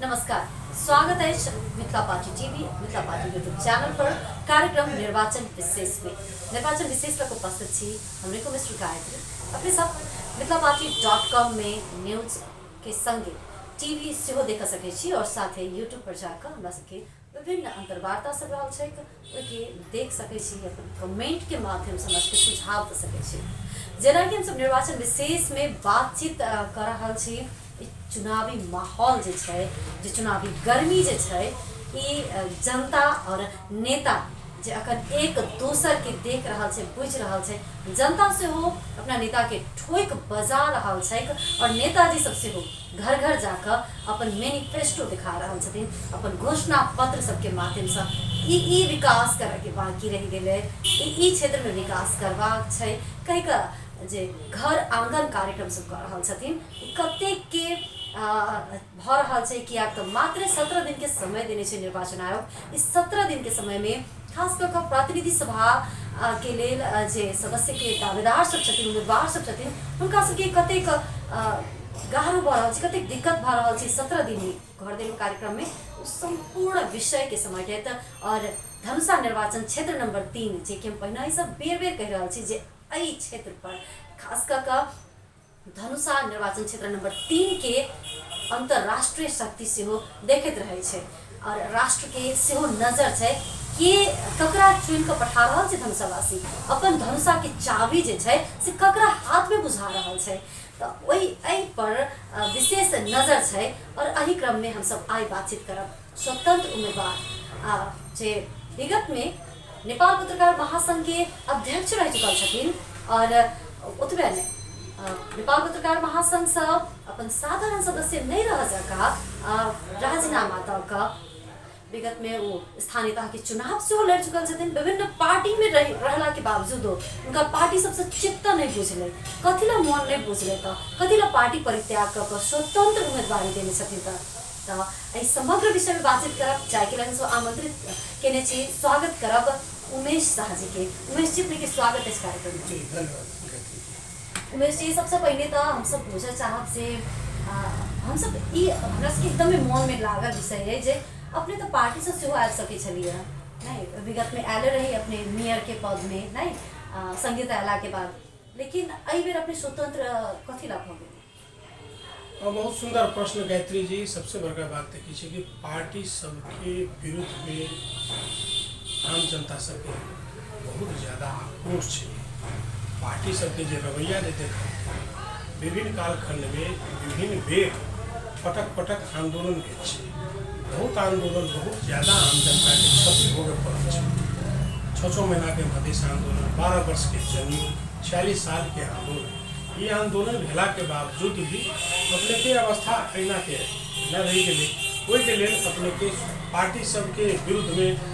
नमस्कार, स्वागत है Mithila party TV Mithila party YouTube channel पर कार्यक्रम निर्वाचन विशेष में। निर्वाचन विशेष को उपस्थित छी हमरे को मिस्टर गायत्री अपने सब मिथिलापार्टी.com में न्यूज के संगे टीवी सेहो देख सके छी और साथ ही यूट्यूब पर जाकर हमरा सबके विभिन्न अंतर्वार्ता सब रहल छै ओके देख सके छी, अपन कमेंट के माध्यम से हमरा सबके सुझाव दे सके छी। जेना कि हम सब निर्वाचन विशेष में बातचीत कर रहल छी, चुनावी माहौल जे छै, जे चुनावी गर्मी जे छै, जनता और नेता जे अखन एक दोसर के देख रहल छै, बुझ रहल छै, जनता से हो अपना नेता के ठोक बजा रहल छै और नेताजी सब से हो घर घर जाकर अपन मैनिफेस्टो दिखा रहल छथिन, अपन घोषणा पत्र सबके माध्यम से ई विकास करे के बाकी रह गेले, ई क्षेत्र में विकास करबाक छै कहि का जे घर आंगन कार्यक्रम सब कर रहल छथिन। कतेक के भ रहल छै कि तो मात्र 17 दिन के समय देने छै निर्वाचन आयोग। इस 17 दिन के समय में खास कर प्रतिनिधि सभा के लेल जे सदस्य के दावेदार सब छथिन, उम्मीदवार सब छथिन, उनका सबके कतेक गाह्रो भ रहल छै, कतेक दिक्कत भ रहल छै 17 दिन घर देनु कार्यक्रम में संपूर्ण विषय के समेटैत और धनुषा निर्वाचन क्षेत्र नंबर 3 जे कि हम पहिने सब बेर बेर कह रहल छी जे एहि क्षेत्र पर खास कर धनुषा निर्वाचन क्षेत्र नंबर 3 के अंतरराष्ट्रीय शक्ति से हो देखते रहे छे और राष्ट्र के सेहो नजर छे कि ककरा चुन के पठा रहल छे धनुषावासी, अपन धनुषा के चाबी जे छे से ककरा हाथ में बुझा रहल छे। तो वही पर विशेष नजर छे और एही क्रम में हम सब आई बातचीत करब स्वतंत्र उम्मीदवार जे विगत में नेपाल पत्रकार महासंघ के अध्यक्ष रह चुकल छथिन और ओतबे ने नेपाल पत्रकार महासंघ से अपन साधारण सदस्य नहीं रह सका, राजीनामा तक विगत में वो स्थानीयता के चुनाव से लड़ चुकल छथिन। विभिन्न पार्टी में रहला के बावजूद उनका पार्टी सबसे चित्त नहीं बुझले, कथिला मन नहीं बुझले, कथिला पार्टी परित्याग कर स्वतंत्र उम्मीदवारी देने छथिन। तो समग्र विषय में बातचीत करब जाय के लिए आमंत्रित केने छी, स्वागत करब उमेश शाह जी के। उमेश जी अपने के स्वागत है इस कार्यक्रम में। धन्यवाद उमेश जी। सबसे पहले तो हम सब पूछे चाहब से हम सब हमरा सबके एकदम मन में लागल विषय है जे अपने तो पार्टी से सेहो आबि सके छलिए नहीं, विगत में आयल रही अपने मेयर के पद में नहीं संगीत अयला के बाद, लेकिन एहि बेर अपने स्वतंत्र कथी ला भ गेल? बहुत सुंदर प्रश्न गायत्री जी। सबसे बड़का बात देखिए कि पार्टी सबके विरुद्ध में आम जनता सबके बहुत ज़्यादा आक्रोश है। पार्टी सबके जो रवैया जे देखा विभिन्न कालखंड में विभिन्न बेर पटक पटक आंदोलन भेल, बहुत आंदोलन, बहुत ज़्यादा आम जनता के क्षति भोगे पड़ल है। 6 महीना के मधेश आंदोलन, 12 वर्ष के जमीन, 46 साल के आंदोलन, ये आंदोलन भेला के बावजूद भी अपने के अवस्था अहिना के न रही गए। ओहि के लेल अपने के पार्टी सबके विरुद्ध में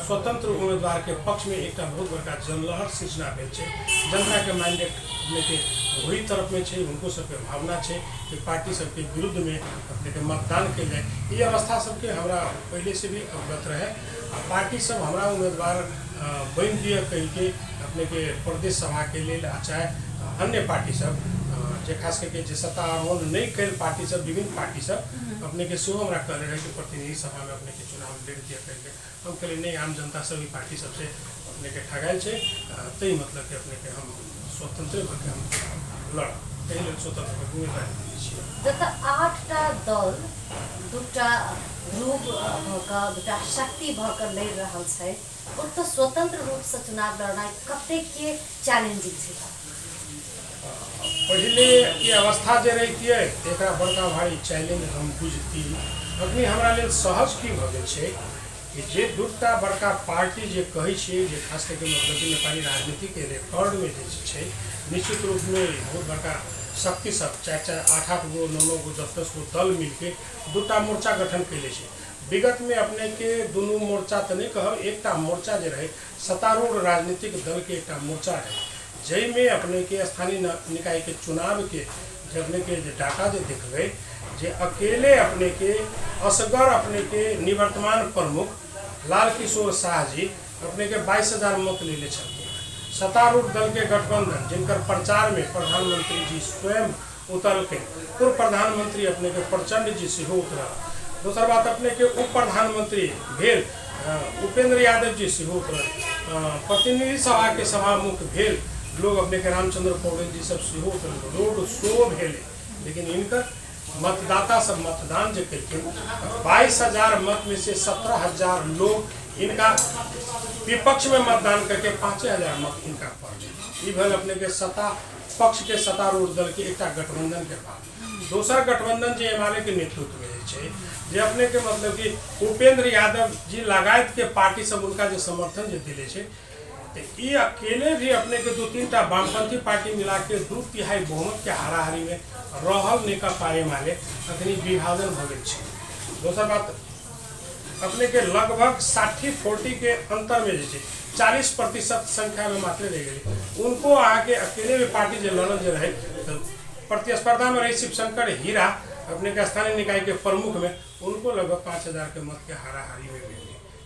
स्वतंत्र उम्मीदवार के पक्ष में एक बहुत बड़का जनलहर सृजना भेल छै। जनता के मैंडेट अपने के वही तरफ में छै, उनको सबके भावना छै कि पार्टी सबके विरुद्ध में अपने के मतदान के जाए। ये अवस्था सबके हमरा पहले से भी अवगत रहे। पार्टी सब हमरा उम्मीदवार बन दिए कह के अपने के प्रदेश सभा के लिए, चाहे अन्य पार्टी सब जे खास करके जे सत्ता आरोहण नहीं कर पार्टी सब, विभिन्न पार्टी सब अपने के सेहो हमरा कह रहे कि प्रतिनिधि सभा में अपने के चुनाव लड़ दिया करके। हम कहले नहीं, आम जनता सब पार्टी सबसे अपने के ठगायल है, तई मतलब कि अपने के हम स्वतंत्र होकर हम लड़ कहीं स्वतंत्र उम्मीदवारी दिए छियै। जत 8टा दल, 2टा ध्रुव भक, 2टा शक्ति भक लड़ रहल छै, तो स्वतंत्र रूप से चुनाव लड़ना कतेक के चैलेंजिंग छै? पहले ये अवस्था जे रही है एक बड़का भारी चैलेंज हम बुझती। अखनी हमरा लेल सहज की भ गेल छै कि जे 2टा बड़का पार्टी जे कहै छै, जे खास करके मतलब नेपाली राजनीति के रिकॉर्ड में जे छै, निश्चित रूप में बहुत बड़का शक्ति सब 4-8 गो 9 गो 10 गो दल मिलके 2टा मोर्चा गठन कैले छै। विगत में अपने के दोनों मोर्चा तो नहीं कहब, एकटा मोर्चा जे रहे सत्तारूढ़ राजनीतिक दल के एकटा मोर्चा है, जै में अपने के स्थानीय निकाय के चुनाव के अपने के डाटा जे देखबे जे अकेले अपने के असगर अपने के निवर्तमान प्रमुख लाल किशोर शाह जी अपने के 22,000 मत ले छथिन। सत्तारूढ़ दल के गठबंधन जिनकर प्रचार में प्रधानमंत्री जी स्वयं उतरल के, पूर्व प्रधानमंत्री अपने के प्रचंड जी से उतरल, दोसर बात अपने के उप प्रधानमंत्री भेल उपेंद्र यादव जी सेहो प्रतिनिधि सभा के सभामुख भेल लोग अपने के रामचंद्र पौडेल जी सब सेहो रोड शो भेल, लेकिन इनकर मतदाता सब मतदान जो कलखिन 22,000 मत में से 17,000 लोग इनका विपक्ष में मतदान करके 5,000 मत इनका पड़ गए। भल अपने के सत्ता पक्ष के सत्तारूढ़ दल के एक गठबंधन के बाद दोसर गठबंधन जो एमआरए के नेतृत्व में जे अपने के मतलब कि उपेंद्र यादव जी लगायत के पार्टी सब उनका जो समर्थन जो दिले छे, तो ये अकेले भी अपने के 2-3 वामपंथी पार्टी मिला के 2/3 बहुमत के हाराहारी में रहल नेकपा एमाले अखनी विभाजन हो गए छे। दोसर बात अपने के लगभग 60-40 के अंतर में जे 40% संख्या में मात्र रह गई। उनको आके अकेले भी पार्टी जो लड़ल जो रहे तो प्रतिस्पर्धा में रही शिवशंकर हीरा अपने के स्थानीय निकाय के प्रमुख में, उनको लगभग 5,000 के मत के हाराहारी में मिल गई।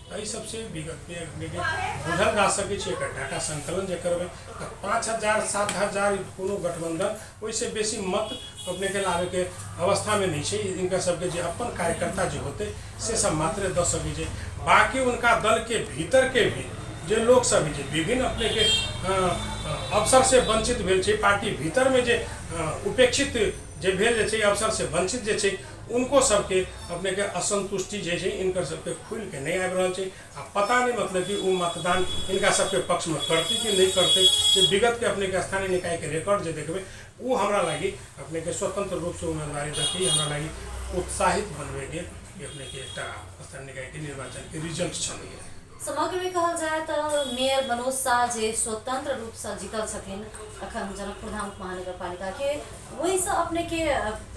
यही सबसे विगत में अपने के बुझल जा सके डाटा संकलन जो करबे तो 5,000-7,000 कोनो गठबंधन वैसे बेसी मत अपने के लावे के अवस्था में नहीं है। इनका सबके जो अपन कार्यकर्ता जो होते से सब मात्र दे सके, बाकी उनका दल के भीतर के भी जो लोग सब जो विभिन्न अपने के अवसर से वंचित भेल छे, पार्टी भीतर में जो उपेक्षित जो भेल छे अवसर से वंचित जो छे, उनको सबके अपने के असंतुष्टि जो है इनकर सबके खुल के नहीं आ रहा है। पता नहीं मतलब कि वो मतदान इनका सबके पक्ष में करते कि नहीं करते। जो विगत के अपने के स्थानीय निकाय के रिकॉर्ड जो देखबे वो हमरा लगी अपने के स्वतंत्र रूप से उम्मीदवारी दखी हमरा लगी उत्साहित बनवे के अपने के स्थानीय निकाय के निर्वाचन के रिजल्ट छल। समग्र में कहल जाए तो मेयर मनोज शाह जे स्वतंत्र रूप से जीतल छथिन अखन जनकपुर धाम महानगर पालिका के, वही से अपने के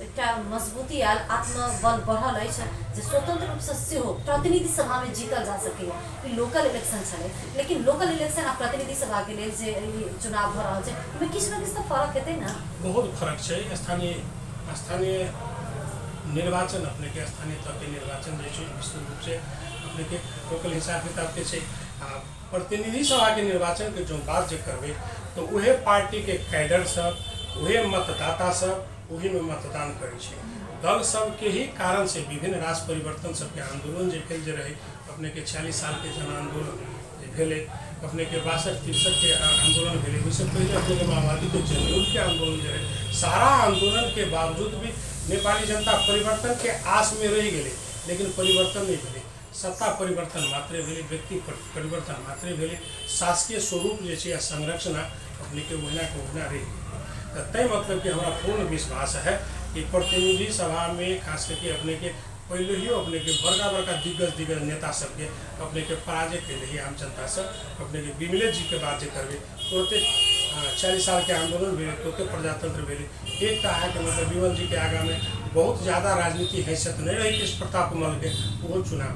एक मजबूती आयल, आत्मबल बढ़ल है जे स्वतंत्र रूप से सेहो प्रतिनिधि सभा में जीतल जा सके। लोकल इलेक्शन छे, लेकिन लोकल इलेक्शन आ प्रतिनिधि सभा के लिए जे चुनाव हो रहा है में किछ न किछ तो फर्क हेतै ना। बहुत फर्क है। स्थानीय निर्वाचन अपने के स्थानीय तौर के निर्वाचन जो विस्तृत रूप से अपने के लोकल हिसाब किताब के छे। प्रतिनिधि सभा के निर्वाचन के जो बात जो करबे तो वह पार्टी के कैडर सब वह मतदाता सब वही में मतदान करे छे। दल सब के ही कारण से विभिन्न राष्ट्र परिवर्तन सबके आंदोलन जो भेल रहे अपने के 46 साल के जन आंदोलन भेले, अपने के 62-63 के आंदोलन भेले, उससे पहले अपने के माओवादी के जनयुद्ध के आंदोलन जो है, सारा आंदोलन के बावजूद भी नेपाली जनता परिवर्तन के आस में रह गए, लेकिन परिवर्तन नहीं भेले। सत्ता परिवर्तन मात्रे भेले, व्यक्ति परिवर्तन मात्रे भेले, शासकीय स्वरूप जो है संरचना अपने के वहीना के वहीना रही। तय मतलब कि हमारा पूर्ण विश्वास है कि प्रतिनिधि सभा में खास करके अपने के पहले ही अपने के बड़का दिग्गज नेता सबके अपने के पराजय के लिए आम जनता सब अपने के विमलेश जी के बात जो करबे तुरंते 40 साल के आंदोलन भेले, तुरंते प्रजातंत्र भेले। एक है कि मतलब विमल जी के आगा में बहुत ज़्यादा राजनीति हैसियत नहीं रही कृष्ण प्रताप मल के वो चुनाव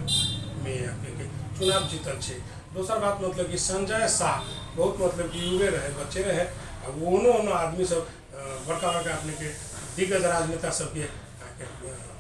में अपने के चुनाव जीतल छे। दोसर बात मतलब कि संजय शाह बहुत मतलब कि युवे रहे, बच्चे रहे, उन्होंने आदमी सब बड़का अपने के दिग्गज राजनेता सबके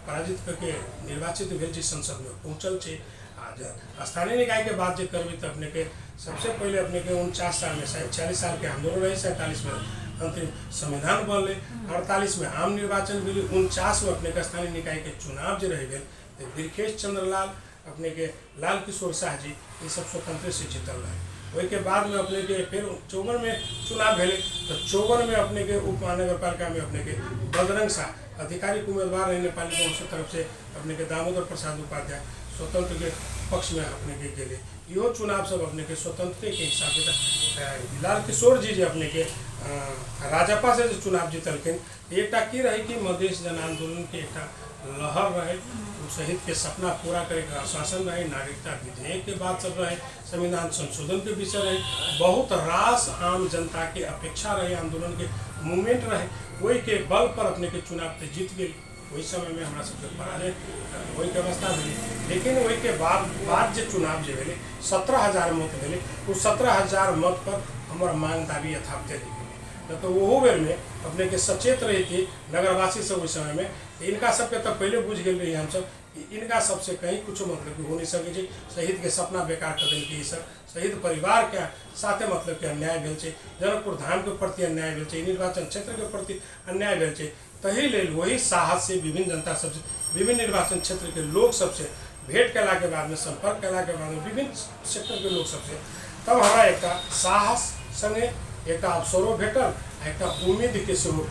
पराजित करके निर्वाचित भेल छे, संसद में पहुँचल छे। आज स्थानीय निकाय के बात जो करबे तो अपने के सबसे पहले अपने के 49 साल में 40 साल के आंदोलन रहे, 47 में अंतिम संविधान बनले, 48 में आम निर्वाचन भेल, 49 में अपने के स्थानीय निकाय के चुनाव जो रहे भेल तो बिरखेश चंद्र लाल अपने के लाल किशोर शाह जी ये सब स्वतंत्र से जीतल रहे। वही के बाद में अपने के फिर 54 में चुनाव भेले तो 54 में अपने के उप महानगर पालिका में अपने के बजरंग शाह आधिकारिक उम्मीदवार रहे नेपाली कांग्रेस की तरफ से अपने के दामोदर प्रसाद उपाध्याय स्वतंत्र के पक्ष में अपने के गेले। यो चुनाव सब अपने के स्वतंत्र के हिसाब से लाल किशोर जी जो अपने के राजपा से जो चुनाव जीतलखिन एक की रही कि मधेश जन आंदोलन के एक लहर रहे, शहीद के सपना पूरा करे का आश्वासन रहे, नागरिकता विधेयक के बाद सब रहे, संविधान संशोधन के विषय रहे, बहुत रास आम जनता के अपेक्षा रहे, आंदोलन के मूवमेंट रहे, वही के बल पर अपने के चुनाव पे जीत गई। वही समय में हमारा सबके पराजय वही के अवस्था भेली। लेकिन वही के बाद जो चुनाव जो भेले 17,000 मत भेले, उस 17,000 मत पर हमारा मांग दाबी यथावत रही। तो वो बेर में अपने के सचेत रही थी नगरवासी सब उस समय में इनका सबके तब पहले बुझ गए रही हम सब इनका सबसे कहीं कुछ मतलब कि हो नहीं सके। शहीद के सपना बेकार कर देल कि सब शहीद परिवार के साथे मतलब कि अन्याय भेल छै, जनकपुर धाम के प्रति अन्याय भेल छै, निर्वाचन क्षेत्र के प्रति अन्याय भेल छै। तही लेल वही साहस से विभिन्न जनता सब विभिन्न निर्वाचन क्षेत्र के लोग सबसे भेंट कैला के बाद में, संपर्क कैला के बाद में विभिन्न सेक्टर के लोग सबसे, तब हमारा एक साहस संगे एक अवसरों भेटल, एक उम्मीद के सेहो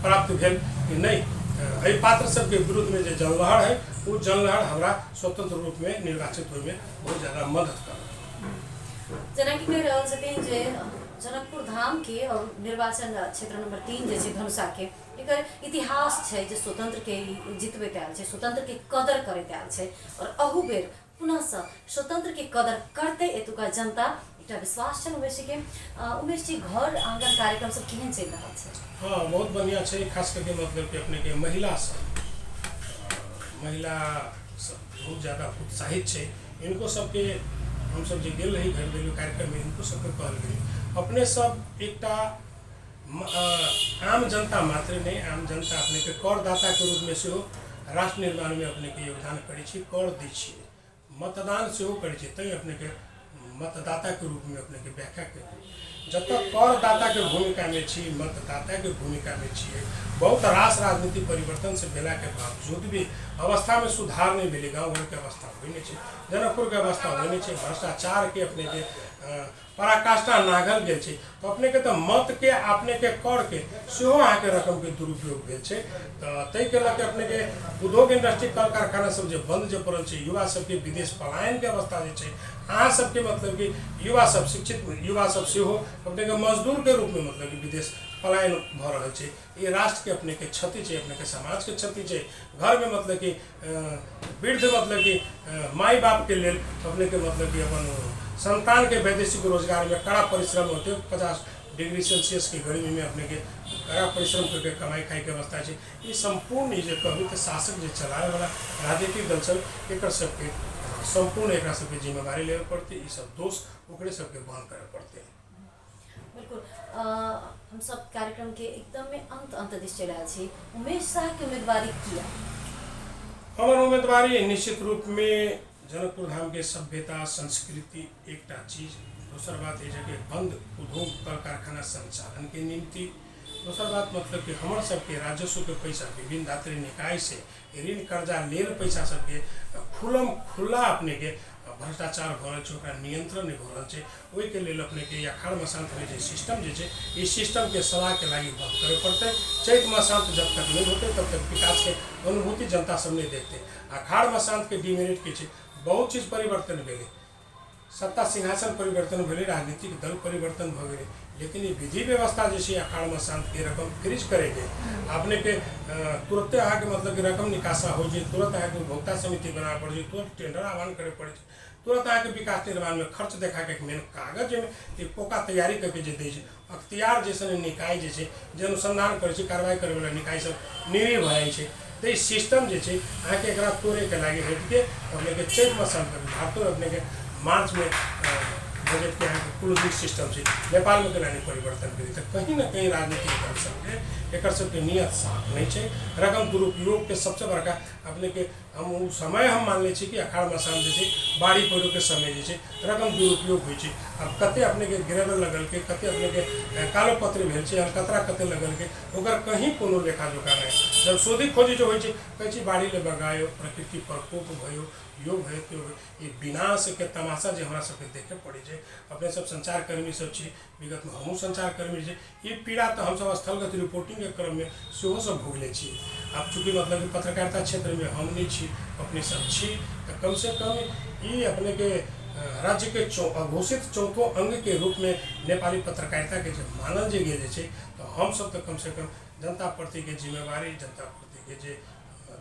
प्राप्त भेल कि नहीं एहि पात्र सबके विरुद्ध में जो जनलहर है वो जनलहर हमारा स्वतंत्र रूप में निर्वाचित होने में बहुत ज़्यादा मदद कर। जना कि कह रहल छथिन जे जनकपुर धाम के और निर्वाचन क्षेत्र नंबर 3 जे छै धनुषा के एकर इतिहास छै जे स्वतंत्र के जितबे आयल छै, स्वतंत्र के कदर करैत आयल छै और अहू बेर पुनः से स्वतंत्र के कदर करते एतुका जनता एकटा विश्वास छै उमेश के। उमेश जी घर आंगन कार्यक्रम सब केहन चल रहा छै? हाँ बहुत बढ़िया छै, खास करके मतलब कि अपने के महिला सब बहुत ज़्यादा उत्साहित छै। इनको सबके हम सब जो गेल रही घर दिल्ली कार्यक्रम में इनको सबके कहल गई अपने सब एक आम जनता मात्र नहीं, आम जनता अपने के करदाता के रूप में से हो राष्ट्र निर्माण में अपने के योगदान करी छी, कर दी छी, मतदान से हो करी छी, तई अपने के मतदाता के रूप में अपने के व्याख्या करी। जब तक करदाता के भूमिका में छी, मतदाता के भूमिका में छी, बहुत रास राजनीतिक परिवर्तन से भेला के बावजूद भी अवस्था में सुधार नहीं मिले। गाँव घर के अवस्था हुई नहीं, जनकपुर के अवस्था हुई नहीं, भ्रष्टाचार के अपने के पराकाष्ठा नागल गेल छै, तो अपने के तो मत के अपने के कर के सेहो अहाँ के रकम के दुरुपयोग भेल छै। तो तै के लके अपने के उद्योग इंडस्ट्री कल कारखाना सब जो बंद जो पड़ल छै, युवा सबके विदेश पलायन के अवस्था जे छै, अहाँ सबके मतलब कि युवा सब शिक्षित युवा सब सेहो अपने के मजदूर के रूप में मतलब कि विदेश पलायन भ रहल छै। ये राष्ट्र के अपने के क्षति छै, अपने के समाज के क्षति छै। घर में मतलब कि वृद्ध मतलब कि माई बाप के लेल अपने के मतलब कि अपन संतान के वैदेशिक रोजगार में कड़ा परिश्रम होते, 50 डिग्री सेल्सियस की गर्मी में अपने के कड़ा परिश्रम करके कमाई खाई के अवस्था है। ये संपूर्ण ये कहूँ तो शासक जो चलाए वाला राजनीतिक दल सब एक सबके संपूर्ण एक सबके जिम्मेवारी लेवे पड़ती, ये सब दोष ओकरे सबके बहन करे पड़ते हैं। बिल्कुल हम सब कार्यक्रम के एकदम में अंत दिश चल रहा है। उमेश शाह की उम्मीदवारी किया हमार उम्मीदवारी निश्चित रूप में जनकपुर धाम के सभ्यता संस्कृति एक चीज, दूसर बात ये कि बंद उद्योग कल कारखाना संचालन के निम्ति, दूसर बात मतलब कि हमारे सबके राजस्व के पैसा विभिन्न दात्री निकाय से ऋण कर्जा लेल पैसा सबके खुला अपने के भ्रष्टाचार भरल छै, नियंत्रण नहीं भरल छै। ओहि के लेल अपने के अखाड़ मसांत में सिस्टम जे छै, इस सिस्टम के सलाह के लागी बंद करे पड़ते। चैत मसांत जब तक नहीं होते तब तक विकास के अनुभूति जनता सब नहीं देखते। अखाड़ मसांत के डिमेरिट के बहुत चीज परिवर्तन भेले, सत्ता सिंहासन परिवर्तन भेले, राजनीतिक दल परिवर्तन भ गए, लेकिन ये विधि व्यवस्था जैसे अखाड़ मसांत के रकम फ्रीज करेंगे अपने के तुरंत अहाँ के मतलब कि रकम निकासा हो जाए, तुरंत अहाँ के उपभोक्ता समिति बना पड़ जाए, तुरंत टेंडर आह्वान करे पड़े, तुरंत अहाँ के विकास निर्माण में खर्च देखा के मेन कागज में एक पोका तैयारी करके जे दै छै, अख्तियार जैसे निकाय जे अनुसंधान करे कार्रवाई करे वाला निकाय सब निर्णय भ जाइ छै। तो इस सिस्टम जे छै अहाँ के एकरा तोड़े के लागे हट के अपने के चैत मसांत कर भारत अपने के मार्च में बजट के यहाँ क्लोजिंग सिस्टम से नेपाल में कराने परिवर्तन करी, तो कहीं ना कहीं राजनीतिक दल सबके एक सबके नियत साफ नहीं है। रकम दुरुपयोग के सबसे बड़का अपने के हम समय हम मान ले कि अखाड़ मसान जैसे बाढ़ी पैरो के समय जैसे रकम दुरुपयोग हो। अब कते अपने के गिरेबल लगल के कते अपने के कालो पत्र भेल छै, कतरा कते लगल के ओकर कहीं कोनो लेखा जोखा नहीं। जब शोधी खोजी जो होई छै कहै छै बाढ़ी ले बगायो, प्रकृति प्रकोप भयो, यो भयो त्यो ये विनाश के तमाशा जो हमारा सबके देखे पड़े छै। अपने सब संचारकर्मी सब छी, विगत में हमहूँ संचारकर्मी छै, ये पीड़ा तो हम सब स्थलगत रिपोर्टिंग के क्रम में सेहो सब भोगले छी। अब चूँकि मतलब कि पत्रकारिता क्षेत्र में हम नहीं छी, अपने सब छी, तो कम से कम ये अपने के राज्य के घोषित चौथो अंग के रूप में नेपाली पत्रकारिता के जब मानल जे गेल छै, तो हम सब तो कम से कम जनता प्रति के जिम्मेवारी, जनता प्रति के जे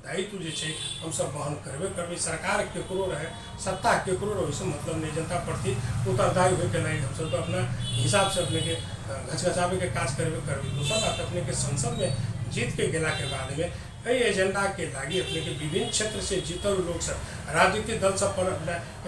दायित्व जे छै हम सब वहन करबे। सरकार केकरो रहे, सत्ता केकरो रहे, से मतलब नहीं, जनता प्रति उत्तरदायी होके नहीं हम सब तो अपना हिसाब से अपने के घचघचावे के काज करबे। दूसरा बात अपने के संसद में जीत के गेला के बाद में कई एजेंडा के लागी अपने के विभिन्न क्षेत्र से जीतल लोग सब राजनीतिक दल सब पर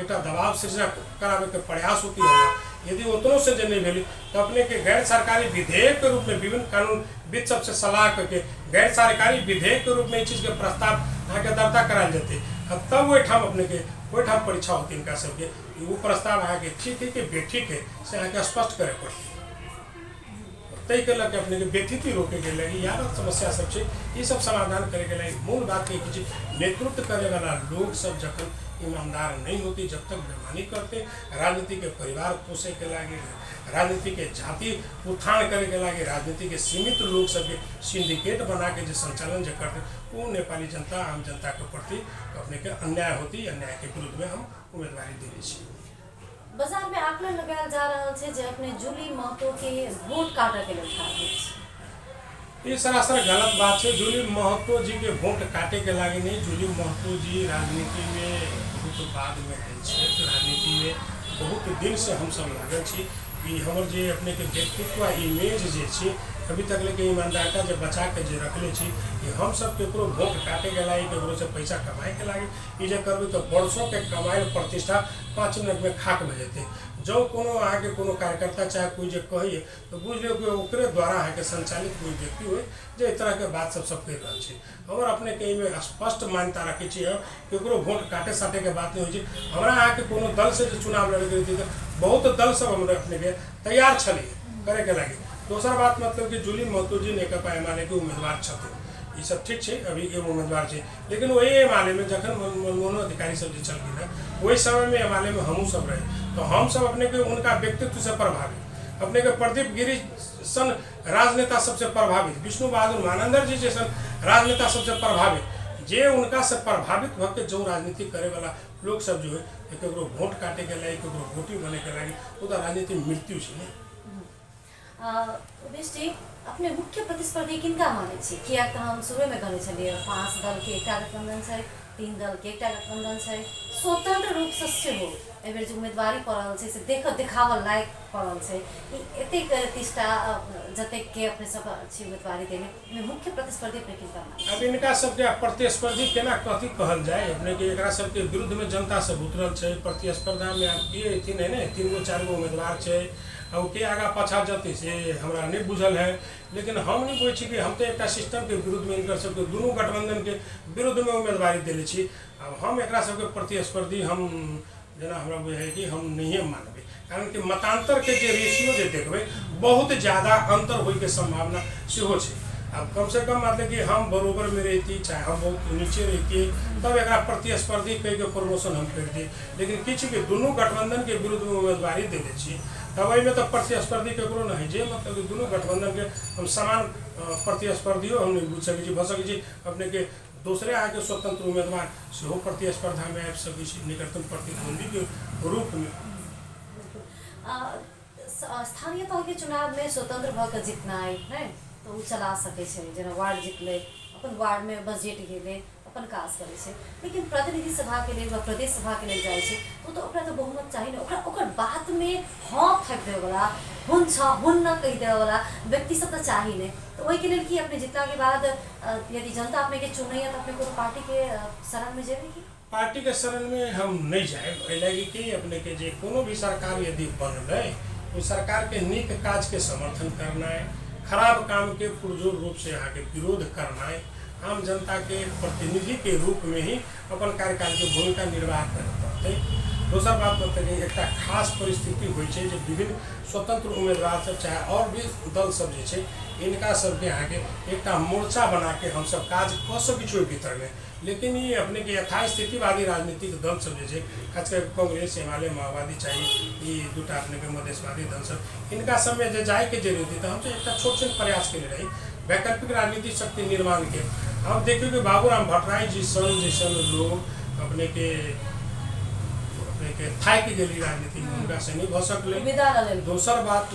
एक दबाव सृजना करावे के प्रयास होती है। यदि उतनों से जो नहीं भेली तो अपने के गैर सरकारी विधेयक के रूप में विभिन्न कानून विद सबसे सलाह करके गैर सरकारी विधेयक के रूप में इस चीज़ के प्रस्ताव अहाँ के दर्ता कराल जाते। अब तब वो ठाम अपने के वो ठाम परीक्षा होती इनका सबके वो प्रस्ताव अहाँ के ठीक है कि बेठीक है से अहाँ के स्पष्ट करे पड़ती। तय के लगे अपने के व्यथित रोके के लगे यार समस्या सब छै ये सब समाधान करे के लगे मूल बात ये कि नेतृत्व करे वाला लोग सब जखन ईमानदार नहीं होती जब तक बेईमानी करते राजनीति के परिवार पोसे के लगे राजनीति के जाति उत्थान करे के लगे राजनीति के सीमित लोग सबके सिंडिकेट बना के जो संचालन जो करते वो नेपाली जनता आम जनता के प्रति अपने के अन्याय होती अन्याय के विरुद्ध में हम उम्मीदवारी दिले छी। बाजार में आकलन लगायल जा रहा है जे अपने जूली महतो के वोट काटे के लिए ठाड़ होइत छै। ये सरासर गलत बात है। जूली महतो जी के वोट काटे के लगे नहीं। जूली महतो जी राजनीति में बहुत बाद में आयल छै। राजनीति में बहुत दिन से हम सब लागल छी कि हमर जे अपने के व्यक्तित्व इमेज जे छै अभी तक लेके ईमानदारिता जो बचा के जो रखले छी कि हम सब केकरो वोट काटे के लागे केकरो से पैसा कमाए के लागे ये जो करबे तो वर्षों के कमाई प्रतिष्ठा 5 मिनट में खाक में जेते। जो कोनो अहाँ के कोनो कार्यकर्ता चाहे कोई जो कहिए तो बुझ लियो कि ओकरे द्वारा अहाँ के संचालित कोई व्यक्ति हुए जो इस तरह के बात सब कर रहा है। हमर अपने के में स्पष्ट मान्यता रखे छी केकरो वोट काटे साटे के बात नहीं हो। हमरा अहाँ के कोनो दल से जो चुनाव लड़े रही थी बहुत दल सब हमारे अपने के तैयार छे करे के लगे। दोसर बात मतलब कि जूली महतो जी नेकपा एमाले के उम्मीदवार छथिन ये सब ठीक है अभी के उम्मीदवार है लेकिन वही एमाले में जखन मनमोहन अधिकारी सब जो चलती है वही समय में एमाले में हमू सब रहे तो हम सब अपने के उनका व्यक्तित्व से प्रभावित अपने के प्रदीप गिरी सन राजनेता सबसे प्रभावित विष्णु बहादुर महानंदर जी जैसा राजनेता सबसे प्रभावित जे उनका से प्रभावित होकर जो राजनीति करे वाला लोग सब जो है केकरो वोट काटे के लगे केकरो वोटी बने के लगे वो तो राजनीति मृत्यु है। जी अपने मुख्य प्रतिस्पर्धी किनका माने छी किया तो हम शुरू में कहने छलिए 5 दल के एकटा गठबंधन छै 3 दल के एकटा गठबंधन छै स्वतंत्र रूप से सेहो एबेर जो उम्मीदवारी पड़ल छै से देखावल लायक पड़ल छै एतेक प्रतिष्ठा जतेक के अपने सब अच्छी उम्मीदवारी देने में मुख्य प्रतिस्पर्धी अपने किनका माने। अब इनका सबके प्रतिस्पर्धी केना कथी कहल जाए अपने के एकरा सबके विरुद्ध में जनता सब उतरल छै प्रतिस्पर्धा में आप के थी नहीं 3 गो 4 गो उम्मीदवार छै और के आगा पाछा जते से हमरा नहीं बुझल है लेकिन हम नहीं बुझे कि हम तो एक सिस्टम के विरुद्ध में इनकर सबके दोनों गठबंधन के विरुद्ध में उम्मीदवारी दिले छी। अब हम एक सबके प्रतिस्पर्धी हम जना हमरा बुझे कि हम नहीं मानबे कारण कि मतांतर के जो रेशियो जो देखबे बहुत ज़्यादा अंतर होय के संभावना सेहो छै। अब कम से कम मतलब कि हम बरोबर में रहती चाहे हम बहुत नीचे रहती तब एक प्रतिस्पर्धी कह के प्रमोशन हम कर दिए लेकिन किसी के दोनों गठबंधन के विरुद्ध में उम्मीदवारी दे दी तब में तो प्रतिस्पर्धी केकरो नहीं जे मतलब कि दोनों गठबंधन के हम समान प्रतिस्पर्धियों हम नहीं बुझ सके भऽ सके अपने के दूसरे आगे स्वतंत्र उम्मीदवार सेहो प्रतिस्पर्धा में आबि सके निकटतम प्रतिद्वंदी के रूप में। स्थानीय तह के चुनाव में स्वतंत्र भऽ के जीतनाइ है तो वो चला सके छै जेना वार्ड जीतले अपन वार्ड में बजट गेले अपन काज करे छै लेकिन प्रतिनिधि सभा के लिए प्रदेश सभा के लिए जाए छै तो ओकरा तो बहुमत चाहिए ओकर बात में हाँ फेंक दे वाला हुन कह दे वाला व्यक्ति सब तो चाहिए नहीं तो वही के लिए कि अपने जितना के बाद यदि जनता अपने के चुने तो अपने को पार्टी के शरण में जेबे की पार्टी के शरण में हम नहीं जाए लगे कि अपने के जे कोनो भी सरकार यदि बनले उस सरकार के निक काज के समर्थन करना है खराब काम के पुरजोर रूप से यहाँ के विरोध करना है आम जनता के प्रतिनिधि के रूप में ही अपन कार्यकाल की भूमिका निर्वाह करे पड़ते। दोसर बात मतलब कि एक खास परिस्थिति हो विभिन्न स्वतंत्र उम्मीदवार सब चाहे और भी दल सब जे इनका सबके यहाँ के एक मोर्चा बना के हम सब काज कऽ सकै छी भीतर में लेकिन ये अपने के यथास्थितिवादी राजनीतिक दल सब जे खास कर कांग्रेस एमाले माओवादी चाहिए ये दूटा अपने के मधेशवादी दल सब इनका सब में जे जाए के जरूरत थी तो हम एक छोट प्रयास के रही वैकल्पिक राजनीतिक शक्ति निर्माण के। अब देखिए कि बाबूराम भट्टराई जी सन जैसन लोग अपने के थाई की गली राजनीति में उनका से नहीं भऽ सकले। दोसर बात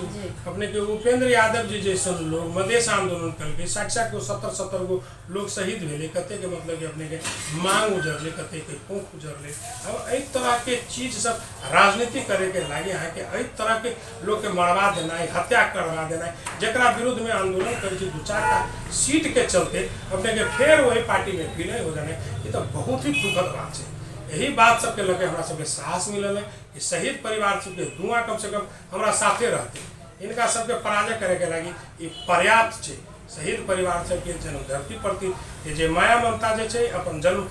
अपने के उपेंद्र यादव जी जैसन लोग मधेश आंदोलन करके 60 को 70 गो लोग शहीद भेले कते के मतलब कि अपने के मांग उजरले कते के पोख उजरले। अब एहि तरह के चीज सब राजनीति करे के लागे यहाँ के एहि तरह के लोग के मरवा देना हत्या करवा देना जरा विरुद्ध में आंदोलन कर 2-4 सीट के चलते अपने के फिर वही पार्टी में विलय हो जाने ये तो बहुत ही दुखद बात है। यही बात सबके लगे हमरा सबके साहस मिलल है कि शहीद परिवार सबके दुआ कम से कम हमरा साथे रहते इनका सबके पराजय करे के लगी ये पर्याप्त है। शहीद परिवार सबके जन्म धरती प्रति जे माया ममता जे अपन जन्म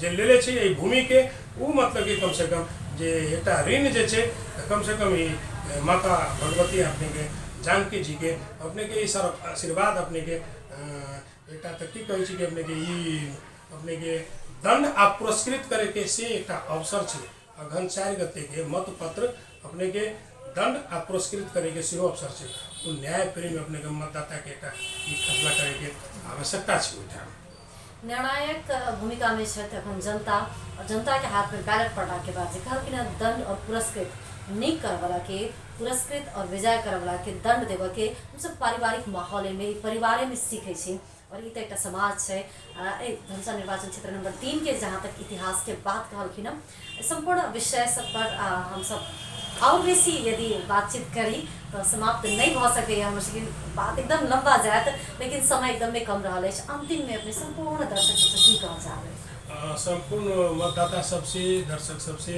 जे लेले ये भूमि के वो मतलब कि कम से कम जे एक ऋण जे कम से कम माता भगवती अपने के जानकी जी के अपने के सर आशीर्वाद अपने के एकटा तक की कहै छी कि अपने के अपने के दंड आ पुरस्कृत करे के से एक अवसर छै। अघन 4 गते के मतपत्र अपने के दंड आ पुरस्कृत करे के सेहो अवसर छै। तो न्याय प्रेम अपने के मतदाता के एक फैसला करे के आवश्यकता छै। ओहिठाम निर्णायक भूमिका में है अखन जनता और जनता के हाथ में बैलेट पड़ला के बाद कहलखिन दंड और पुरस्कृत नीक करवला के पुरस्कृत और विजय करवला के दंड देव के हम सब पारिवारिक माहौल में परिवार में सीखे छी। और ये तो एक समाज है धनुषा निर्वाचन क्षेत्र नंबर 3 के जहाँ तक इतिहास के बात कहलखिन संपूर्ण विषय सब पर हम सब और बेसी यदि बातचीत करी तो समाप्त नहीं हो सके। हम बात एकदम लंबा जाए लेकिन समय एकदम में कम रहा है। अंतिम में अपने संपूर्ण दर्शक सबसे की कहना चाहे? संपूर्ण मतदाता सबसे दर्शक सबसे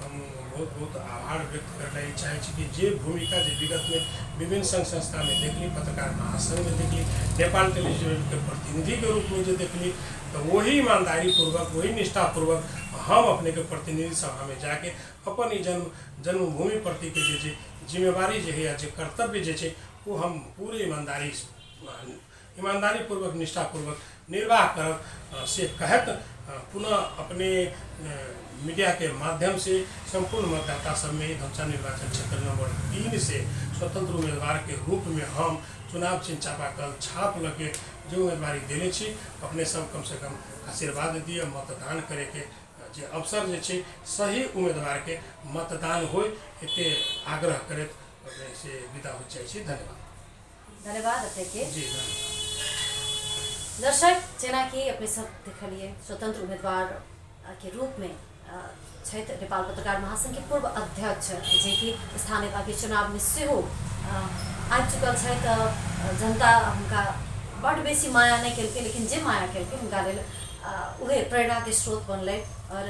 हम बहुत बहुत आभार व्यक्त करना चाहे कि जे भूमिका जो विगत में विभिन्न संघ संस्था में देखली, पत्रकार महासंघ में देखली, नेपाल टेलीविजन के प्रतिनिधि के रूप में जो देखली, तो वही ईमानदारी पूर्वक वही निष्ठापूर्वक हम अपने के प्रतिनिधि सभा में जाके अपन जन्मभूमि प्रति के जे जिम्मेवारी जो है या जो कर्तव्य जो है वो हम पूरे ईमानदारी पूर्वक निष्ठापूर्वक निर्वाह कर से कहत पुनः अपने मीडिया के माध्यम से संपूर्ण मतदाता सब में धनुषा निर्वाचन क्षेत्र नंबर 3 से स्वतंत्र उम्मीदवार के रूप में हम चुनाव चिन्ह चापाकल छाप लगे जो उम्मीदवारी देने छी। अपने सब कम से कम आशीर्वाद दिए मतदान करे के जे अवसर जे छै सही उम्मीदवार के मतदान हो एते आग्रह करत अपने से विदा हो जाए छी। धन्यवाद अपने के जी। दर्शक जेना कि अपने सब देखलिए स्वतंत्र उम्मीदवार के रूप में क्षेत्र नेपाल पत्रकार महासंघ के पूर्व अध्यक्ष जे कि स्थानीय के चुनाव में सेहो आ चुकल है। तो जनता उनका बड़ बेसी माया नहीं केलकै लेकिन जे माया केलकै हुनका लेल उहे प्रेरणा के स्रोत बनलै। और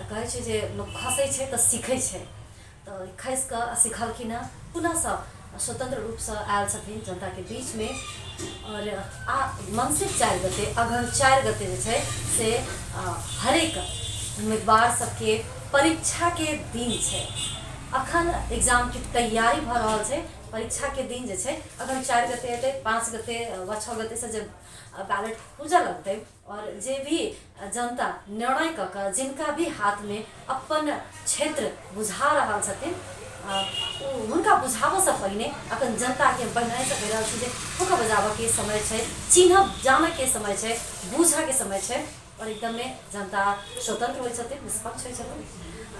कहै छै जे लोग खसै छै तो सीखै छै, तो खस के सिखलखिन पुनः से स्वतंत्र रूप से आयल छथिन जनता के बीच में। और मानसिक 4 गते अघन 4 गते जे छै से हरेक उम्मीदवार सबके परीक्षा के दिन है। अखन एग्जाम की तैयारी भ रहा है। परीक्षा के दिन जे छै अखन 4 गते हेतै, 5 गते व 6 गते से जब बैलेट पूजा लगते और जे भी जनता निर्णय क जिनका भी हाथ में अपन क्षेत्र बुझा रहा छथिन उनका बुझाव से पहले अपन जनता के बनाए से कह हुनका बुझाव के समय है, चिन्ह जान के समय है, बुझ के समय है। और एकदम में जनता स्वतंत्र हो निष्पक्ष हो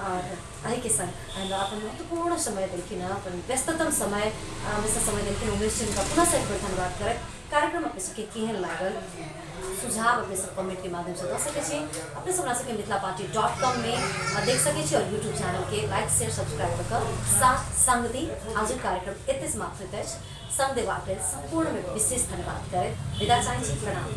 और अही के संग हमरा अपन महत्वपूर्ण समय देलखिन अपन व्यस्ततम समय में से समय देलखिन। उमेश जी का पुनः से एक बार धन्यवाद करे। कार्यक्रम अपने सबके केहन लागल सुझाव अपने सब कमेंट के माध्यम से दे सके। अपने सब सके मिथिलापार्टी.com में देख सके और यूट्यूब चैनल के लाइक शेयर सब्सक्राइब कर साथ संग दी। आज कार्यक्रम एते समाप्त होता है। संग देवा संपूर्ण में विशेष धन्यवाद करे। विदा चाहे प्रणाम।